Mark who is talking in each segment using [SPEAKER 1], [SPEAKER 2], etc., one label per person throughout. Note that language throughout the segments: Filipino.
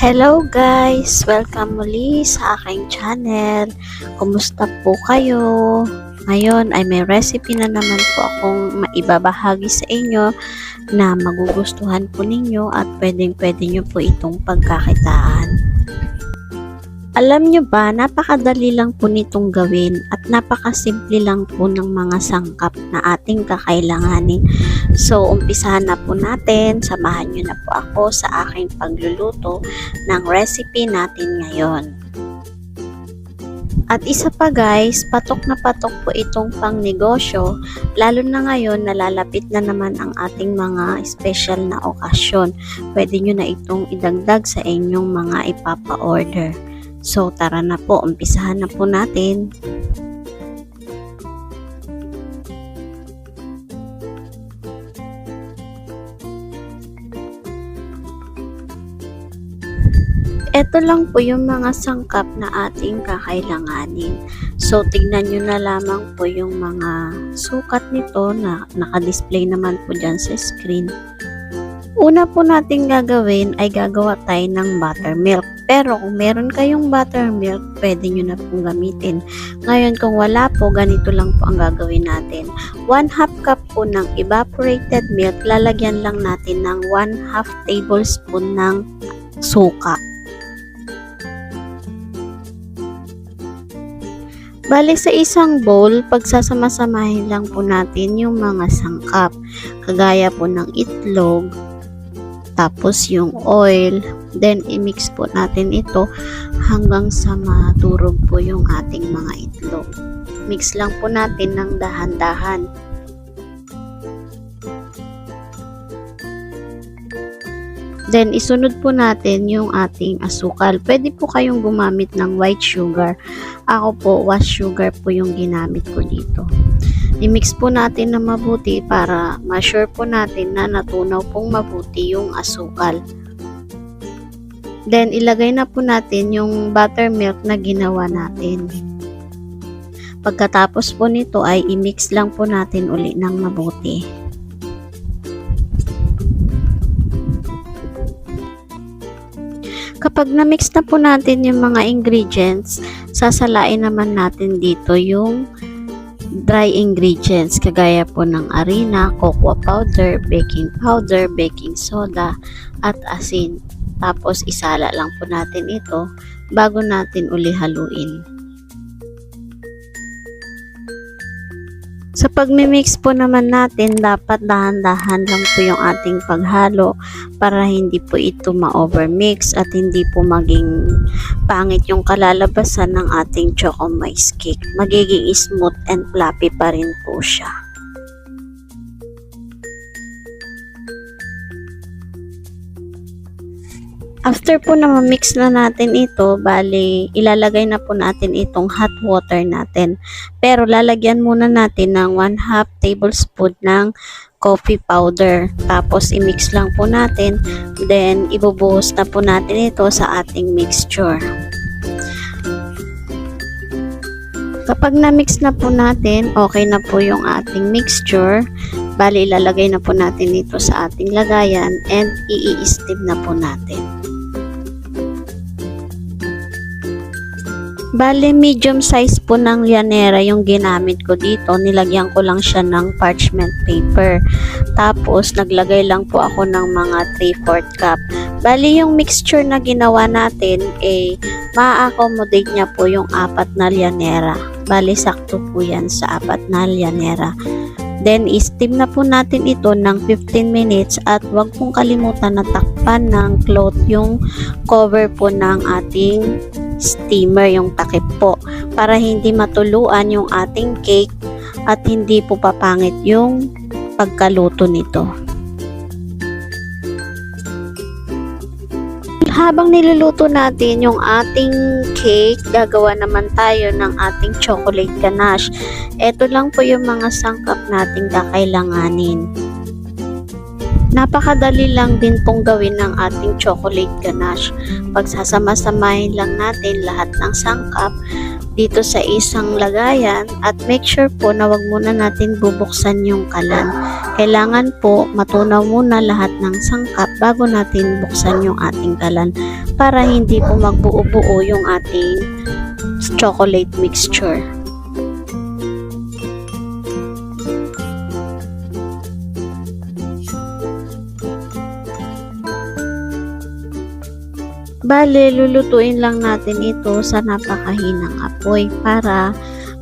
[SPEAKER 1] Hello guys! Welcome muli sa aking channel. Kumusta po kayo? Ngayon ay may recipe na naman po akong maibabahagi sa inyo na magugustuhan po ninyo at pwedeng-pwede nyo po itong pagkakitaan. Alam nyo ba, napakadali lang po nitong gawin at napakasimple lang po ng mga sangkap na ating kakailanganin. So, umpisahan na po natin. Samahan nyo na po ako sa aking pagluluto ng recipe natin ngayon. At isa pa guys, patok na patok po itong pang negosyo, lalo na ngayon nalalapit na naman ang ating mga special na okasyon. Pwede nyo na itong idagdag sa inyong mga ipapa-order. So, tara na po, umpisahan na po natin. Ito lang po yung mga sangkap na ating kakailanganin. So, tignan nyo na lamang po yung mga sukat nito na naka-display naman po dyan sa screen. Una po natin gagawin ay gagawa tayo ng buttermilk. Pero kung meron kayong buttermilk, pwede nyo na pong gamitin. Ngayon kung wala po, ganito lang po ang gagawin natin. 1/2 cup po ng evaporated milk, lalagyan lang natin ng 1/2 tablespoon ng suka. Bale sa isang bowl, pagsasama-samahin lang po natin yung mga sangkap. Kagaya po ng itlog, tapos yung oil, then i-mix po natin ito hanggang sa maturog po yung ating mga itlog. Mix lang po natin ng dahan-dahan. Then isunod po natin yung ating asukal. Pwede po kayong gumamit ng white sugar. Ako po, white sugar po yung ginamit ko dito. I-mix po natin na mabuti para ma-sure po natin na natunaw pong mabuti yung asukal. Then, ilagay na po natin yung buttermilk na ginawa natin. Pagkatapos po nito ay i-mix lang po natin uli ng mabuti. Kapag na-mix na po natin yung mga ingredients, sasalain naman natin dito yung dry ingredients kagaya po ng harina, cocoa powder, baking soda at asin. Tapos isala lang po natin ito bago natin uli haluin. Sa pagmimix po naman natin, dapat dahan-dahan lang po yung ating paghalo para hindi po ito ma-overmix at hindi po maging pangit yung kalalabasan ng ating choco maize cake. Magiging smooth and fluffy pa rin po siya. After po na ma-mix na natin ito, bali ilalagay na po natin itong hot water natin. Pero lalagyan muna natin ng 1/2 tablespoon ng coffee powder. Tapos i-mix lang po natin. Then ibubuhos na po natin ito sa ating mixture. Kapag na-mix na po natin, okay na po yung ating mixture. Bali ilalagay na po natin ito sa ating lagayan and i-steam na po natin. Bale, medium size po ng llanera yung ginamit ko dito. Nilagyan ko lang siya ng parchment paper. Tapos, naglagay lang po ako ng mga 3/4 cup. Bale, yung mixture na ginawa natin, ma-accommodate niya po yung 4 na llanera. Bale, sakto po yan sa 4 na llanera. Then, i-steam na po natin ito ng 15 minutes at wag pong kalimutan na takpan ng cloth yung cover po ng ating steamer, yung takip po, para hindi matuluan yung ating cake at hindi po papangit yung pagkaluto nito. Habang niluluto natin yung ating cake, gagawa naman tayo ng ating chocolate ganache. Ito lang po yung mga sangkap nating kakailanganin. Napakadali lang din pong gawin ng ating chocolate ganache. Pagsasama-samahin lang natin lahat ng sangkap dito sa isang lagayan at make sure po na wag muna natin bubuksan yung kalan. Kailangan po matunaw muna lahat ng sangkap bago natin buksan yung ating kalan para hindi po magbuo-buo yung ating chocolate mixture. Bale, lulutuin lang natin ito sa napakahinang apoy para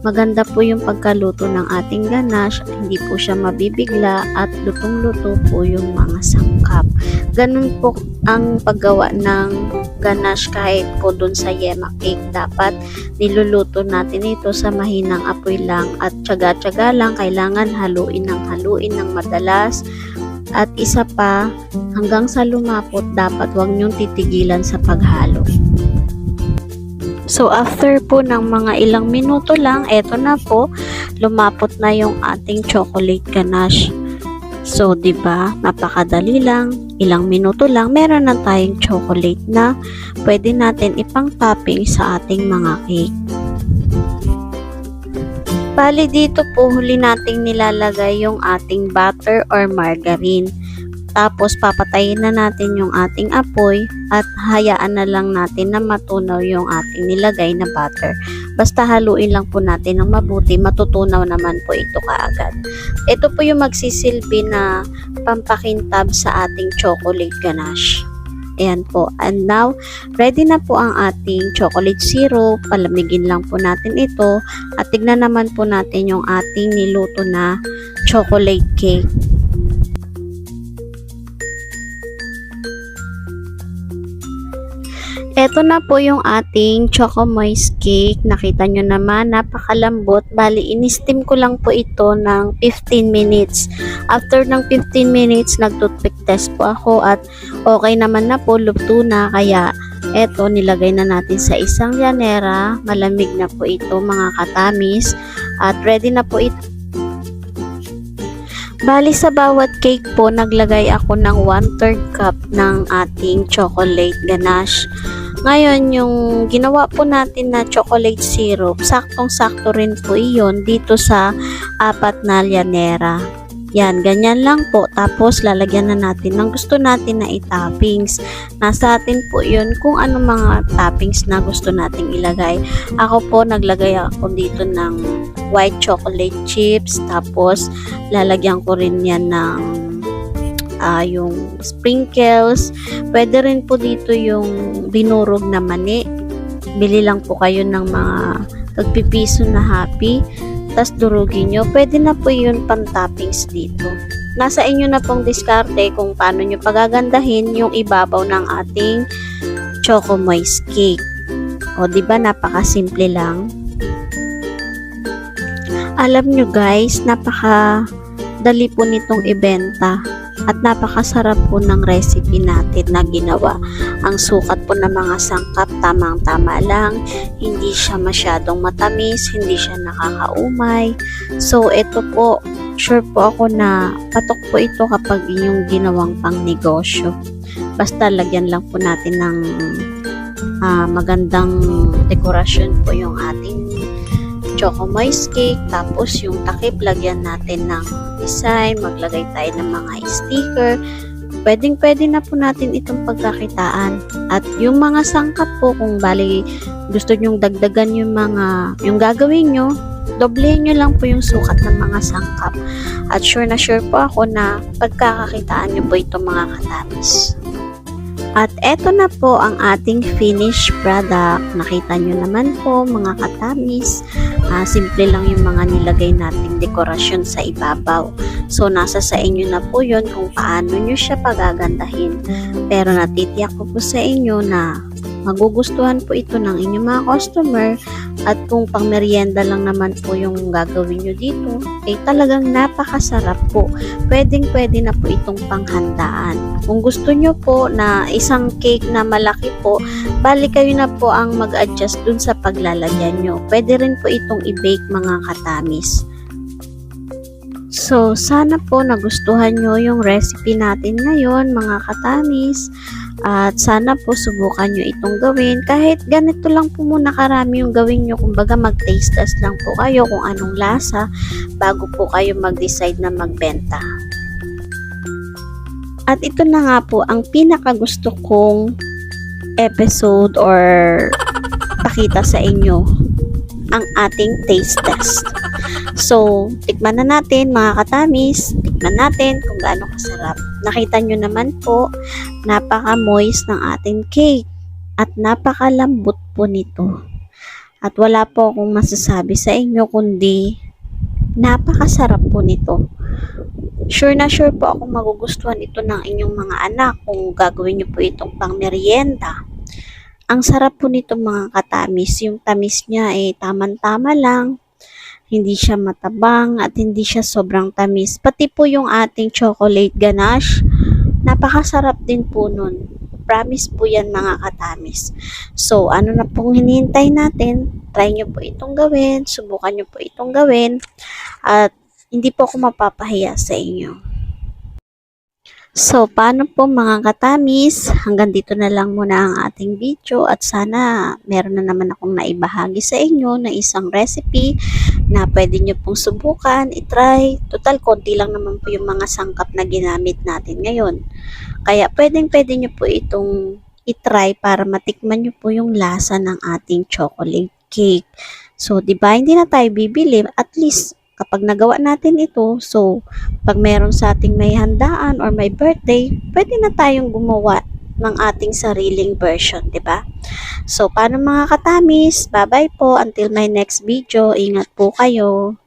[SPEAKER 1] maganda po yung pagkaluto ng ating ganache, hindi po siya mabibigla at lutong-luto po yung mga sangkap. Ganun po ang paggawa ng ganache kahit po dun sa yema cake. Dapat niluluto natin ito sa mahinang apoy lang at tsaga-tsaga lang, kailangan haluin ng madalas. At isa pa, hanggang sa lumapot, dapat huwag niyong titigilan sa paghalo. So, after po ng mga ilang minuto lang, eto na po, lumapot na yung ating chocolate ganache. So, diba, napakadali lang, ilang minuto lang, meron na tayong chocolate na pwede natin ipang topping sa ating mga cake. Bali dito po huli nating nilalagay yung ating butter or margarine. Tapos papatayin na natin yung ating apoy at hayaan na lang natin na matunaw yung ating nilagay na butter. Basta haluin lang po natin ng mabuti, matutunaw naman po ito kaagad. Ito po yung magsisilbi na pampakintab sa ating chocolate ganache. Ayan po. And now, ready na po ang ating chocolate syrup. Palamigin lang po natin ito. At tignan naman po natin yung ating niluto na chocolate cake. Ito na po yung ating Choco Moist cake. Nakita nyo naman, napakalambot. Bali, in-steam ko lang po ito ng 15 minutes. After ng 15 minutes, nag-toothpick test po ako at okay naman na po, luto na. Kaya, eto, nilagay na natin sa isang llanera. Malamig na po ito, mga katamis. At ready na po ito. Bali, sa bawat cake po, naglagay ako ng 1/3 cup ng ating chocolate ganache. Ngayon, yung ginawa po natin na chocolate syrup, saktong-sakto rin po iyon dito sa 4 na llanera. Yan, ganyan lang po. Tapos, lalagyan na natin ng gusto natin na i-toppings. Nasa atin po yun kung ano mga toppings na gusto nating ilagay. Ako po, naglagay ako dito ng white chocolate chips. Tapos, lalagyan ko rin yan ng yung sprinkles. Pwede rin po dito yung dinurog na mani. Bili lang po kayo ng mga tagpipiso na happy. Tas durugin nyo. Pwede na po yun pang-toppings dito. Nasa inyo na pong diskarte kung paano nyo pagagandahin yung ibabaw ng ating Choco Moist cake. O, diba napaka-simple lang? Alam nyo guys, napaka-dali po nitong ibenta. At napakasarap po ng recipe natin na ginawa. Ang sukat po ng mga sangkap, tamang-tama lang. Hindi siya masyadong matamis, hindi siya nakakaumay. So, ito po, sure po ako na patok po ito kapag yung ginawang pang negosyo. Basta lagyan lang po natin ng magandang dekorasyon po yung ating Choco Moist cake. Tapos yung takip, lagyan natin ng design, maglagay tayo ng mga sticker. Pwedeng-pwede na po natin itong pagkakitaan. At yung mga sangkap po, kung bali gusto nyong dagdagan yung gagawin nyo, doblehin nyo lang po yung sukat ng mga sangkap. At sure na sure po ako na pagkakakitaan nyo po itong mga katamis. At eto na po ang ating finished product. Nakita nyo naman po mga katamis. Simple lang yung mga nilagay nating dekorasyon sa ibabaw. So nasa sa inyo na po yun kung paano nyo siya pagagandahin. Pero natitiyak ko po sa inyo na magugustuhan po ito ng inyong mga customer. At kung pang merienda lang naman po yung gagawin nyo dito, ay talagang napakasarap po. Pwedeng-pwede na po itong panghandaan. Kung gusto nyo po na isang cake na malaki po, bali kayo na po ang mag-adjust dun sa paglalagyan nyo. Pwede rin po itong i-bake mga katamis. So, sana po nagustuhan nyo yung recipe natin ngayon, mga katamis. At sana po subukan nyo itong gawin. Kahit ganito lang po muna karami yung gawin nyo. Kumbaga mag-taste test lang po kayo kung anong lasa bago po kayo mag-decide na magbenta. At ito na nga po ang pinakagusto kong episode or pakita sa inyo, ang ating taste test. So, tikman na natin mga katamis, tikman natin kung gaano kasarap. Nakita nyo naman po, napaka-moist ng ating cake at napakalambot po nito. At wala po akong masasabi sa inyo kundi napakasarap po nito. Sure na sure po akong magugustuhan ito ng inyong mga anak kung gagawin nyo po itong pang merienda. Ang sarap po nito mga katamis, yung tamis niya ay taman-tama lang, hindi siya matabang at hindi siya sobrang tamis. Pati po yung ating chocolate ganache, napakasarap din po nun. Promise po yan mga katamis. So, ano na pong hinihintay natin? Try nyo po itong gawin, subukan nyo po itong gawin, at hindi po ako mapapahiya sa inyo. So, paano po mga katamis? Hanggang dito na lang muna ang ating video at sana meron na naman akong naibahagi sa inyo na isang recipe na pwede nyo pong subukan, itry. Total, konti lang naman po yung mga sangkap na ginamit natin ngayon. Kaya pwede nyo po itong itry para matikman nyo po yung lasa ng ating chocolate cake. So, diba, hindi na tayo bibili. At least, kapag nagawa natin ito, so, pag meron sa ating may handaan or may birthday, pwede na tayong gumawa ng ating sariling version, di ba? So, paano mga katamis? Bye-bye po. Until my next video. Ingat po kayo.